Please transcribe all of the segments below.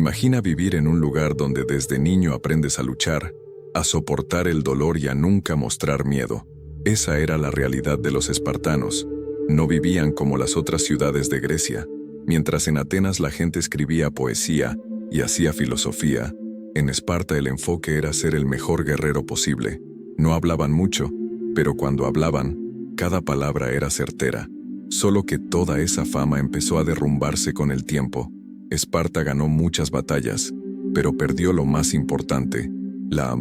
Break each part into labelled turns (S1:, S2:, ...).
S1: Imagina vivir en un lugar donde desde niño aprendes a luchar, a soportar el dolor y a nunca mostrar miedo. Esa era la realidad de los espartanos. No vivían como las otras ciudades de Grecia. Mientras en Atenas la gente escribía poesía y hacía filosofía, en Esparta el enfoque era ser el mejor guerrero posible. No hablaban mucho, pero cuando hablaban, cada palabra era certera. Solo que toda esa fama empezó a derrumbarse con el tiempo. Esparta ganó muchas batallas, pero perdió lo más importante, la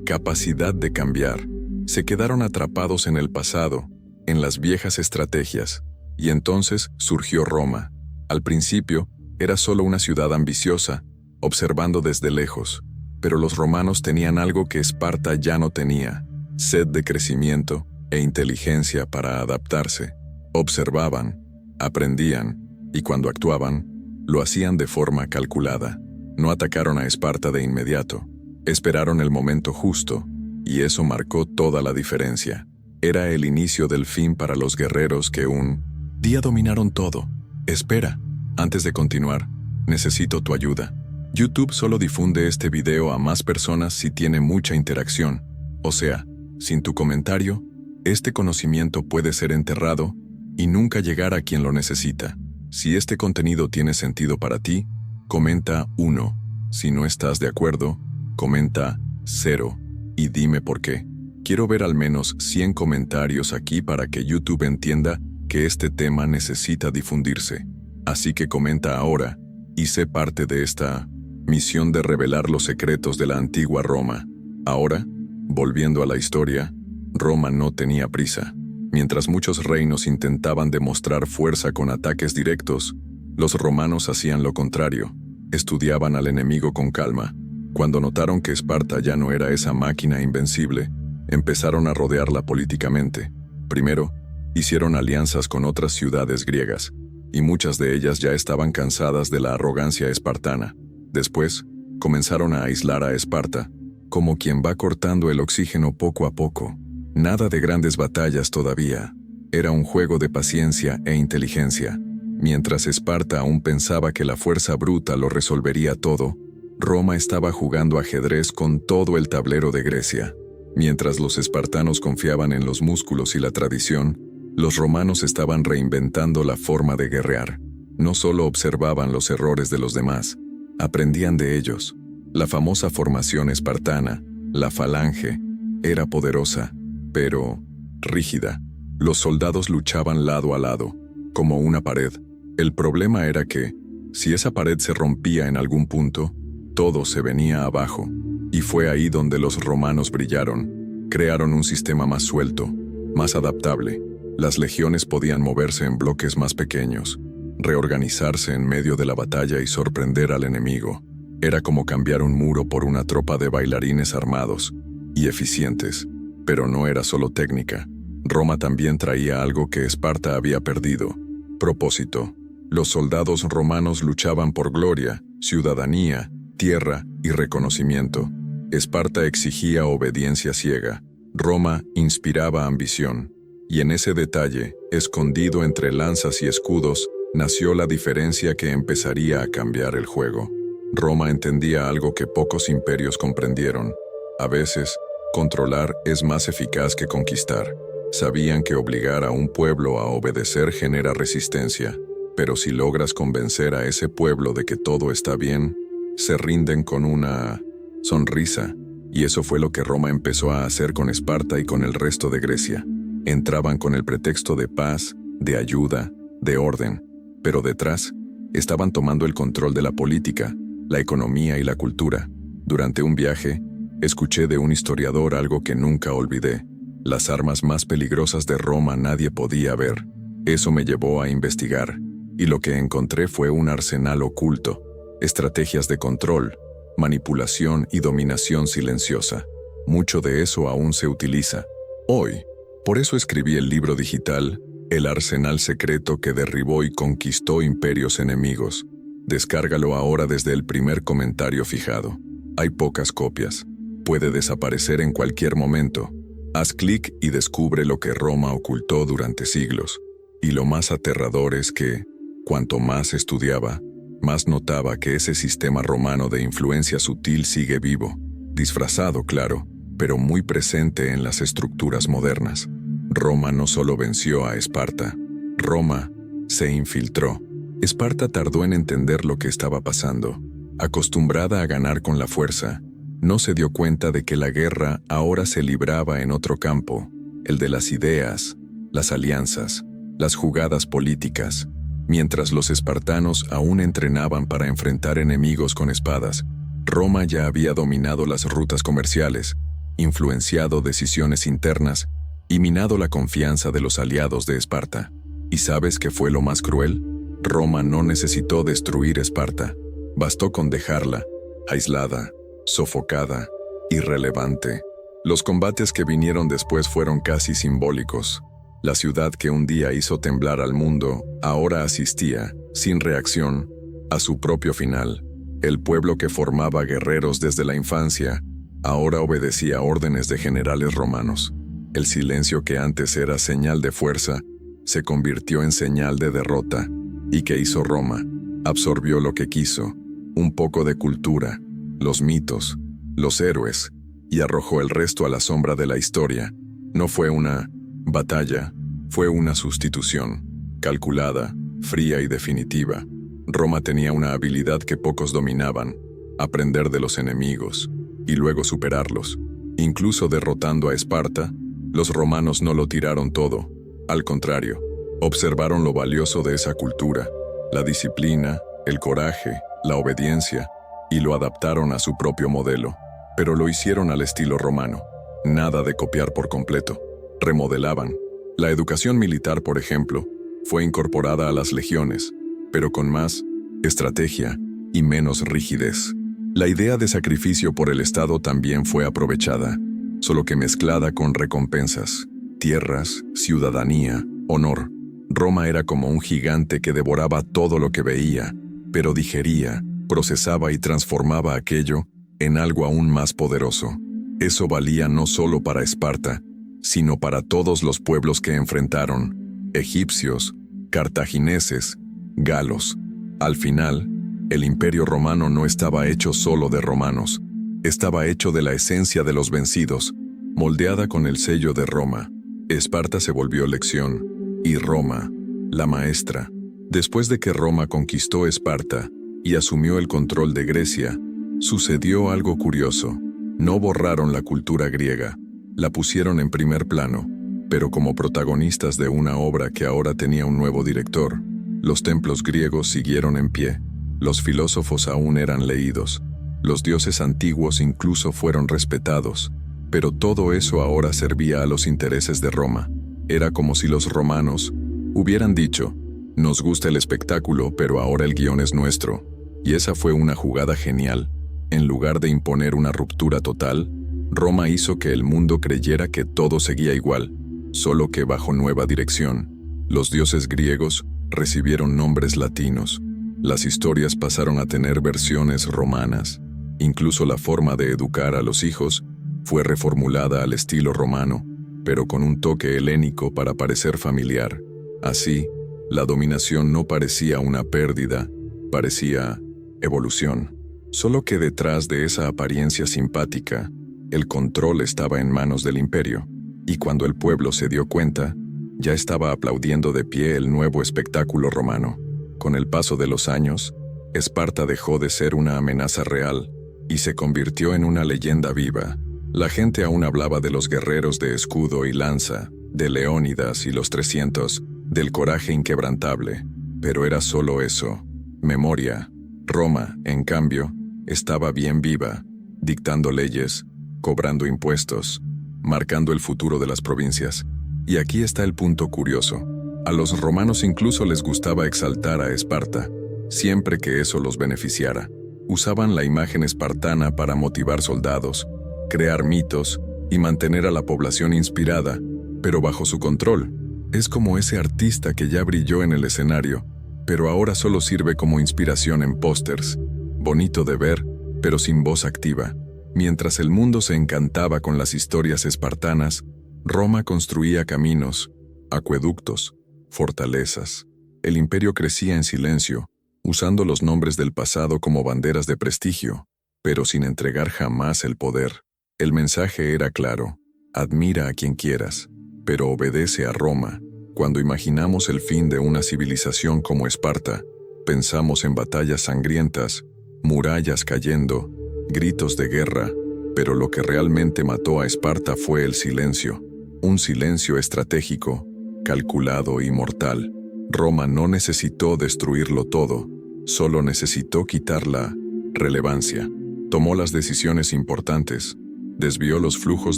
S1: capacidad de cambiar. Se quedaron atrapados en el pasado, en las viejas estrategias, y entonces surgió Roma. Al principio, era solo una ciudad ambiciosa, observando desde lejos, pero los romanos tenían algo que Esparta ya no tenía: sed de crecimiento e inteligencia para adaptarse. Observaban, aprendían, y cuando actuaban, lo hacían de forma calculada. No atacaron a Esparta de inmediato. Esperaron el momento justo, y eso marcó toda la diferencia. Era el inicio del fin para los guerreros que un día dominaron todo. Espera, antes de continuar, necesito tu ayuda. YouTube solo difunde este video a más personas si tiene mucha interacción. O sea, sin tu comentario, este conocimiento puede ser enterrado y nunca llegar a quien lo necesita. Si este contenido tiene sentido para ti, comenta 1. Si no estás de acuerdo, comenta 0. Y dime por qué. Quiero ver al menos 100 comentarios aquí para que YouTube entienda que este tema necesita difundirse. Así que comenta ahora y sé parte de esta misión de revelar los secretos de la antigua Roma. Ahora, volviendo a la historia, Roma no tenía prisa. Mientras muchos reinos intentaban demostrar fuerza con ataques directos, los romanos hacían lo contrario. Estudiaban al enemigo con calma. Cuando notaron que Esparta ya no era esa máquina invencible, empezaron a rodearla políticamente. Primero, hicieron alianzas con otras ciudades griegas, y muchas de ellas ya estaban cansadas de la arrogancia espartana. Después, comenzaron a aislar a Esparta, como quien va cortando el oxígeno poco a poco. Nada de grandes batallas todavía. Era un juego de paciencia e inteligencia. Mientras Esparta aún pensaba que la fuerza bruta lo resolvería todo, Roma estaba jugando ajedrez con todo el tablero de Grecia. Mientras los espartanos confiaban en los músculos y la tradición, los romanos estaban reinventando la forma de guerrear. No solo observaban los errores de los demás, aprendían de ellos. La famosa formación espartana, la falange, era poderosa, pero rígida. Los soldados luchaban lado a lado, como una pared. El problema era que, si esa pared se rompía en algún punto, todo se venía abajo. Y fue ahí donde los romanos brillaron. Crearon un sistema más suelto, más adaptable. Las legiones podían moverse en bloques más pequeños, reorganizarse en medio de la batalla y sorprender al enemigo. Era como cambiar un muro por una tropa de bailarines armados y eficientes. Pero no era solo técnica. Roma también traía algo que Esparta había perdido: propósito. Los soldados romanos luchaban por gloria, ciudadanía, tierra y reconocimiento. Esparta exigía obediencia ciega. Roma inspiraba ambición. Y en ese detalle, escondido entre lanzas y escudos, nació la diferencia que empezaría a cambiar el juego. Roma entendía algo que pocos imperios comprendieron. A veces, controlar es más eficaz que conquistar. Sabían que obligar a un pueblo a obedecer genera resistencia, pero si logras convencer a ese pueblo de que todo está bien, se rinden con una sonrisa, y eso fue lo que Roma empezó a hacer con Esparta y con el resto de Grecia. Entraban con el pretexto de paz, de ayuda, de orden, pero detrás estaban tomando el control de la política, la economía y la cultura. Durante un viaje, escuché de un historiador algo que nunca olvidé: las armas más peligrosas de Roma nadie podía ver. Eso me llevó a investigar, y lo que encontré fue un arsenal oculto, estrategias de control, manipulación y dominación silenciosa. Mucho de eso aún se utiliza hoy. Por eso escribí el libro digital, El arsenal secreto que derribó y conquistó imperios enemigos. Descárgalo ahora desde el primer comentario fijado. Hay pocas copias. Puede desaparecer en cualquier momento. Haz clic y descubre lo que Roma ocultó durante siglos. Y lo más aterrador es que, cuanto más estudiaba, más notaba que ese sistema romano de influencia sutil sigue vivo, disfrazado, claro, pero muy presente en las estructuras modernas. Roma no solo venció a Esparta, Roma se infiltró. Esparta tardó en entender lo que estaba pasando. Acostumbrada a ganar con la fuerza, no se dio cuenta de que la guerra ahora se libraba en otro campo, el de las ideas, las alianzas, las jugadas políticas. Mientras los espartanos aún entrenaban para enfrentar enemigos con espadas, Roma ya había dominado las rutas comerciales, influenciado decisiones internas y minado la confianza de los aliados de Esparta. ¿Y sabes qué fue lo más cruel? Roma no necesitó destruir Esparta. Bastó con dejarla, aislada, sofocada, irrelevante. Los combates que vinieron después fueron casi simbólicos. La ciudad que un día hizo temblar al mundo, ahora asistía, sin reacción, a su propio final. El pueblo que formaba guerreros desde la infancia, ahora obedecía órdenes de generales romanos. El silencio que antes era señal de fuerza, se convirtió en señal de derrota. ¿Y qué hizo Roma? Absorbió lo que quiso, un poco de cultura, los mitos, los héroes, y arrojó el resto a la sombra de la historia. No fue una batalla, fue una sustitución, calculada, fría y definitiva. Roma tenía una habilidad que pocos dominaban: aprender de los enemigos, y luego superarlos. Incluso derrotando a Esparta, los romanos no lo tiraron todo. Al contrario, observaron lo valioso de esa cultura, la disciplina, el coraje, la obediencia, y lo adaptaron a su propio modelo. Pero lo hicieron al estilo romano. Nada de copiar por completo. Remodelaban. La educación militar, por ejemplo, fue incorporada a las legiones, pero con más estrategia y menos rigidez. La idea de sacrificio por el Estado también fue aprovechada, solo que mezclada con recompensas, tierras, ciudadanía, honor. Roma era como un gigante que devoraba todo lo que veía, pero digería, procesaba y transformaba aquello en algo aún más poderoso. Eso valía no solo para Esparta, sino para todos los pueblos que enfrentaron: egipcios, cartagineses, galos. Al final, el Imperio Romano no estaba hecho solo de romanos, estaba hecho de la esencia de los vencidos, moldeada con el sello de Roma. Esparta se volvió lección, y Roma, la maestra. Después de que Roma conquistó Esparta y asumió el control de Grecia, sucedió algo curioso. No borraron la cultura griega, la pusieron en primer plano, pero como protagonistas de una obra que ahora tenía un nuevo director. Los templos griegos siguieron en pie, los filósofos aún eran leídos, los dioses antiguos incluso fueron respetados, pero todo eso ahora servía a los intereses de Roma. Era como si los romanos hubieran dicho: nos gusta el espectáculo, pero ahora el guión es nuestro. Y esa fue una jugada genial. En lugar de imponer una ruptura total, Roma hizo que el mundo creyera que todo seguía igual, solo que bajo nueva dirección. Los dioses griegos recibieron nombres latinos. Las historias pasaron a tener versiones romanas. Incluso la forma de educar a los hijos fue reformulada al estilo romano, pero con un toque helénico para parecer familiar. Así, la dominación no parecía una pérdida, parecía evolución. Solo que detrás de esa apariencia simpática, el control estaba en manos del imperio, y cuando el pueblo se dio cuenta, ya estaba aplaudiendo de pie el nuevo espectáculo romano. Con el paso de los años, Esparta dejó de ser una amenaza real y se convirtió en una leyenda viva. La gente aún hablaba de los guerreros de escudo y lanza, de Leónidas y los 300, del coraje inquebrantable, pero era solo eso, memoria. Roma, en cambio, estaba bien viva, dictando leyes, cobrando impuestos, marcando el futuro de las provincias. Y aquí está el punto curioso. A los romanos incluso les gustaba exaltar a Esparta, siempre que eso los beneficiara. Usaban la imagen espartana para motivar soldados, crear mitos y mantener a la población inspirada, pero bajo su control. Es como ese artista que ya brilló en el escenario, pero ahora solo sirve como inspiración en pósters. Bonito de ver, pero sin voz activa. Mientras el mundo se encantaba con las historias espartanas, Roma construía caminos, acueductos, fortalezas. El imperio crecía en silencio, usando los nombres del pasado como banderas de prestigio, pero sin entregar jamás el poder. El mensaje era claro: admira a quien quieras, pero obedece a Roma. Cuando imaginamos el fin de una civilización como Esparta, pensamos en batallas sangrientas, murallas cayendo, gritos de guerra, pero lo que realmente mató a Esparta fue el silencio, un silencio estratégico, calculado y mortal. Roma no necesitó destruirlo todo, solo necesitó quitar la relevancia. Tomó las decisiones importantes, desvió los flujos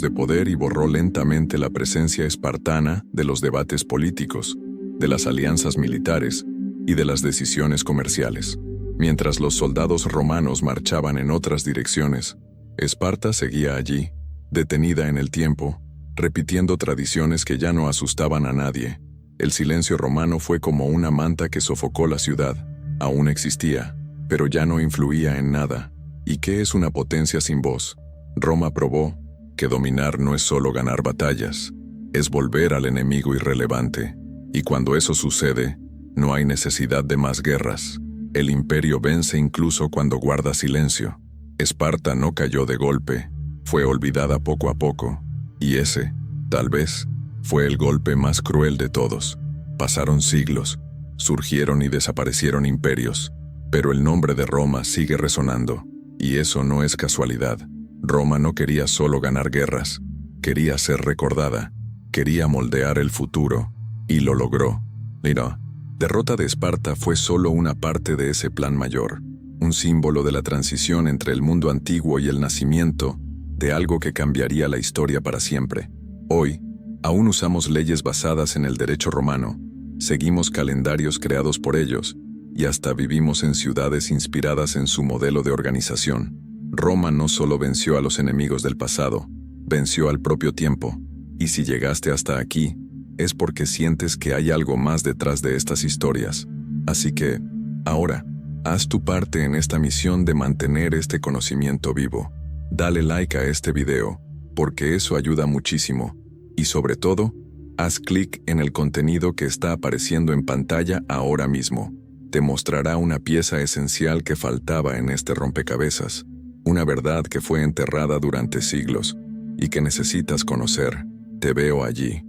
S1: de poder y borró lentamente la presencia espartana de los debates políticos, de las alianzas militares y de las decisiones comerciales. Mientras los soldados romanos marchaban en otras direcciones, Esparta seguía allí, detenida en el tiempo, repitiendo tradiciones que ya no asustaban a nadie. El silencio romano fue como una manta que sofocó la ciudad. Aún existía, pero ya no influía en nada. ¿Y qué es una potencia sin voz? Roma probó que dominar no es solo ganar batallas, es volver al enemigo irrelevante. Y cuando eso sucede, no hay necesidad de más guerras. El imperio vence incluso cuando guarda silencio. Esparta no cayó de golpe, fue olvidada poco a poco. Y ese, tal vez, fue el golpe más cruel de todos. Pasaron siglos, surgieron y desaparecieron imperios, pero el nombre de Roma sigue resonando. Y eso no es casualidad. Roma no quería solo ganar guerras, quería ser recordada, quería moldear el futuro, y lo logró. La derrota de Esparta fue solo una parte de ese plan mayor, un símbolo de la transición entre el mundo antiguo y el nacimiento de algo que cambiaría la historia para siempre. Hoy, aún usamos leyes basadas en el derecho romano, seguimos calendarios creados por ellos, y hasta vivimos en ciudades inspiradas en su modelo de organización. Roma no solo venció a los enemigos del pasado, venció al propio tiempo. Y si llegaste hasta aquí, es porque sientes que hay algo más detrás de estas historias. Así que, ahora, haz tu parte en esta misión de mantener este conocimiento vivo. Dale like a este video, porque eso ayuda muchísimo. Y sobre todo, haz clic en el contenido que está apareciendo en pantalla ahora mismo. Te mostrará una pieza esencial que faltaba en este rompecabezas. Una verdad que fue enterrada durante siglos y que necesitas conocer. Te veo allí.